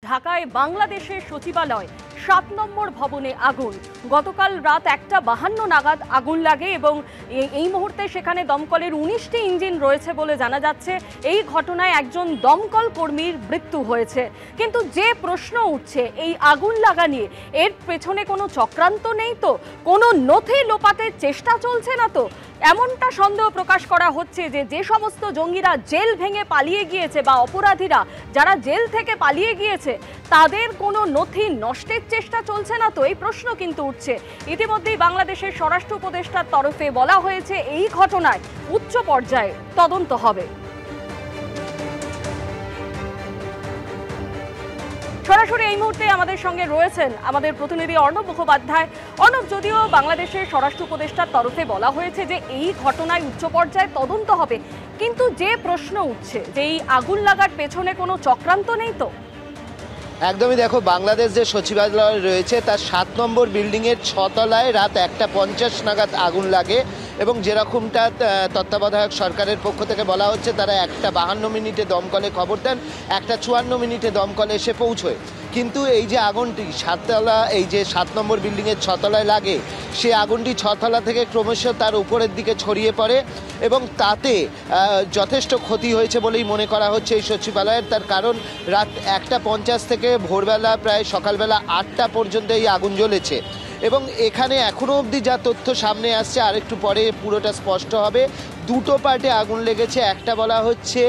ঢাকায় বাংলাদেশের সচিবালয় ৭ নম্বর ভবনে আগুন। গতকাল রাত ১:৫২ নাগাদ আগুন লাগে এবং এই মুহূর্তে সেখানে দমকলের ১৯টি ইঞ্জিন রয়েছে বলে জানা যাচ্ছে। এই ঘটনায় একজন দমকল কর্মীর মৃত্যু হয়েছে। কিন্তু যে প্রশ্ন উঠছে এই আগুন লাগা নিয়ে, এর পেছনে কোনো চক্রান্ত নেই তো? কোনো নথি লোপাটের চেষ্টা চলছে না তো? এমনটা সন্দেহ প্রকাশ করা হচ্ছে যে সমস্ত জঙ্গিরা জেল ভেঙে পালিয়ে গিয়েছে বা অপরাধীরা যারা জেল থেকে পালিয়ে গিয়েছে তাদের কোনো নথি নষ্টের চেষ্টা চলছে না তো? এই প্রশ্ন কিন্তু উঠছে। ইতিমধ্যেই বাংলাদেশের স্বরাষ্ট্র উপদেষ্টার তরফে বলা হয়েছে এই ঘটনায় উচ্চ পর্যায়ে তদন্ত হবে। সরাসরি এই মুহূর্তে আমাদের সঙ্গে রয়েছেন আমাদের প্রতিনিধি অর্ণব মুখোপাধ্যায়। অর্ণব, যদিও বাংলাদেশের স্বরাষ্ট্র উপদেষ্টার তরফে বলা হয়েছে যে এই ঘটনায় উচ্চ পর্যায়ে তদন্ত হবে, কিন্তু যে প্রশ্ন উঠছে যে এই আগুন লাগার পেছনে কোনো চক্রান্ত নেই তো? একদমই, দেখো, বাংলাদেশ যে সচিবালয় রয়েছে তার ৭ নম্বর বিল্ডিংয়ের ৬ তলায় রাত ১:৫০ নাগাদ আগুন লাগে এবং যেরকমটা তত্ত্বাবধায়ক সরকারের পক্ষ থেকে বলা হচ্ছে, তারা ১:৫২ দমকলে খবর দেন, ১:৫৪ দমকলে এসে পৌঁছয়। কিন্তু এই যে আগুনটি ৭ তলা, এই যে ৭ নম্বর বিল্ডিংয়ের ৬ তলায় লাগে, সে আগুনটি ৬ তলা থেকে ক্রমশ তার উপরের দিকে ছড়িয়ে পড়ে এবং তাতে যথেষ্ট ক্ষতি হয়েছে বলেই মনে করা হচ্ছে এই সচিবালয়ের। তার কারণ রাত ১:৫০ থেকে ভোরবেলা প্রায় সকালবেলা ৮টা পর্যন্ত এই আগুন জ্বলেছে এবং এখানে এখনও অবধি যা তথ্য সামনে আসছে, আর একটু পরে পুরোটা স্পষ্ট হবে। দুটো পার্টে আগুন লেগেছে। একটা বলা হচ্ছে,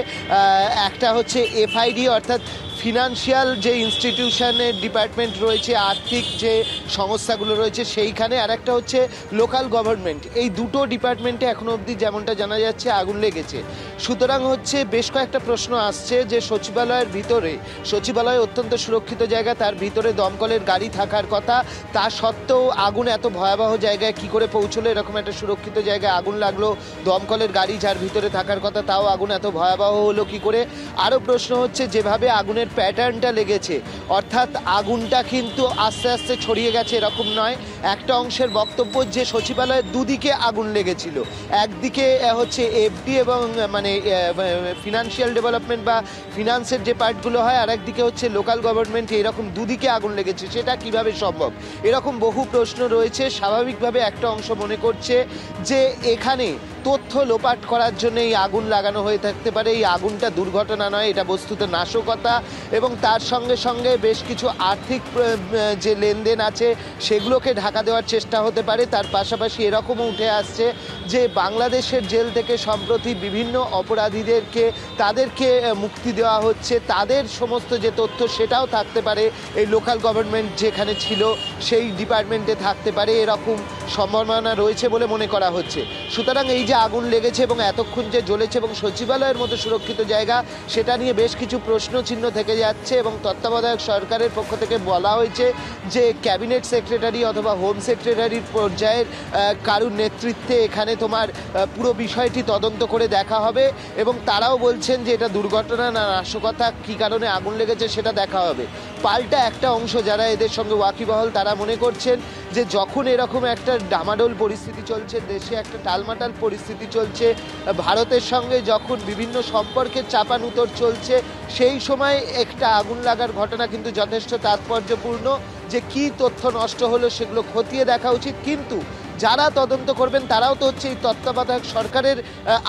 একটা হচ্ছে এফআইডি অর্থাৎ ফিনান্সিয়াল যে ইনস্টিটিউশনের ডিপার্টমেন্ট রয়েছে, আর্থিক যে সংস্থাগুলো রয়েছে সেইখানে, আর একটা হচ্ছে লোকাল গভর্নমেন্ট। এই দুটো ডিপার্টমেন্টে এখনও অবধি যেমনটা জানা যাচ্ছে আগুন লেগেছে। সুতরাং হচ্ছে বেশ কয়েকটা প্রশ্ন আসছে যে সচিবালয়ের ভিতরে, সচিবালয় অত্যন্ত সুরক্ষিত জায়গা, তার ভিতরে দমকলের গাড়ি থাকার কথা, তা সত্ত্বেও আগুন এত ভয়াবহ জায়গায় কি করে পৌঁছলো? এরকম একটা সুরক্ষিত জায়গায় আগুন লাগলো, দমকলের গাড়ি যার ভিতরে থাকার কথা তাও আগুন এত ভয়াবহ হলো কি করে? আরও প্রশ্ন হচ্ছে যেভাবে আগুনের প্যাটার্নটা লেগেছে, অর্থাৎ আগুনটা কিন্তু আস্তে আস্তে ছড়িয়ে গেছে এরকম নয়। একটা অংশের বক্তব্য যে সচিবালয়ের দুদিকে আগুন লেগেছিল, একদিকে হচ্ছে এফডি এবং মানে ফিনান্সিয়াল ডেভেলপমেন্ট বা ফিনান্সের যে পার্টগুলো হয়, আর একদিকে হচ্ছে লোকাল গভর্নমেন্ট, এরকম দুদিকে আগুন লেগেছে। সেটা কিভাবে সম্ভব? এরকম বহু প্রশ্ন রয়েছে। স্বাভাবিকভাবে একটা অংশ মনে করছে যে এখানে তথ্য লোপাট করার জন্য এই আগুন লাগানো হয়ে থাকতে পারে। এই আগুনটা দুর্ঘটনা নয়, এটা বস্তুত নাশকতা এবং তার সঙ্গে সঙ্গে বেশ কিছু আর্থিক যে লেনদেন আছে সেগুলোকে ঢাকা দেওয়ার চেষ্টা হতে পারে। তার পাশাপাশি এরকমও উঠে আসছে যে বাংলাদেশের জেল থেকে সম্প্রতি বিভিন্ন অপরাধীদেরকে তাদেরকে মুক্তি দেওয়া হচ্ছে, তাদের সমস্ত যে তথ্য সেটাও থাকতে পারে এই লোকাল গভর্নমেন্ট যেখানে ছিল সেই ডিপার্টমেন্টে থাকতে পারে, এরকম সম্ভাবনা রয়েছে বলে মনে করা হচ্ছে। সুতরাং এই যে আগুন লেগেছে এবং এতক্ষণ যে জ্বলেছে এবং সচিবালয়ের মতো সুরক্ষিত জায়গা, সেটা নিয়ে বেশ কিছু প্রশ্ন চিহ্ন থেকে যাচ্ছে এবং তত্ত্বাবধায়ক সরকারের পক্ষ থেকে বলা হয়েছে যে ক্যাবিনেট সেক্রেটারি অথবা হোম সেক্রেটারির পর্যায়ের কারুর নেতৃত্বে এখানে তোমার পুরো বিষয়টি তদন্ত করে দেখা হবে এবং তারাও বলছেন যে এটা দুর্ঘটনা না নাশকতা, কী কারণে আগুন লেগেছে সেটা দেখা হবে। পাল্টা একটা অংশ যারা এদের সঙ্গে ওয়াকিবহল তারা মনে করছেন যে যখন এরকম একটা ডামাডোল পরিস্থিতি চলছে, দেশে একটা টালমাটাল পরিস্থিতি চলছে, ভারতের সঙ্গে যখন বিভিন্ন সম্পর্কের চাপানুতর চলছে, সেই সময় একটা আগুন লাগার ঘটনা কিন্তু যথেষ্ট তাৎপর্যপূর্ণ। যে কি তথ্য নষ্ট হলো সেগুলো খতিয়ে দেখা উচিত, কিন্তু যারা তদন্ত করবেন তারাও তো হচ্ছে এই তত্ত্বাবধায়ক সরকারের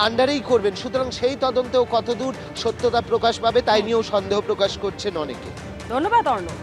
আন্ডারেই করবেন। সুতরাং সেই তদন্তেও কতদূর সত্যতা প্রকাশ পাবে তাই নিয়েও সন্দেহ প্রকাশ করছেন অনেকে। ধন্যবাদ অর্ণব।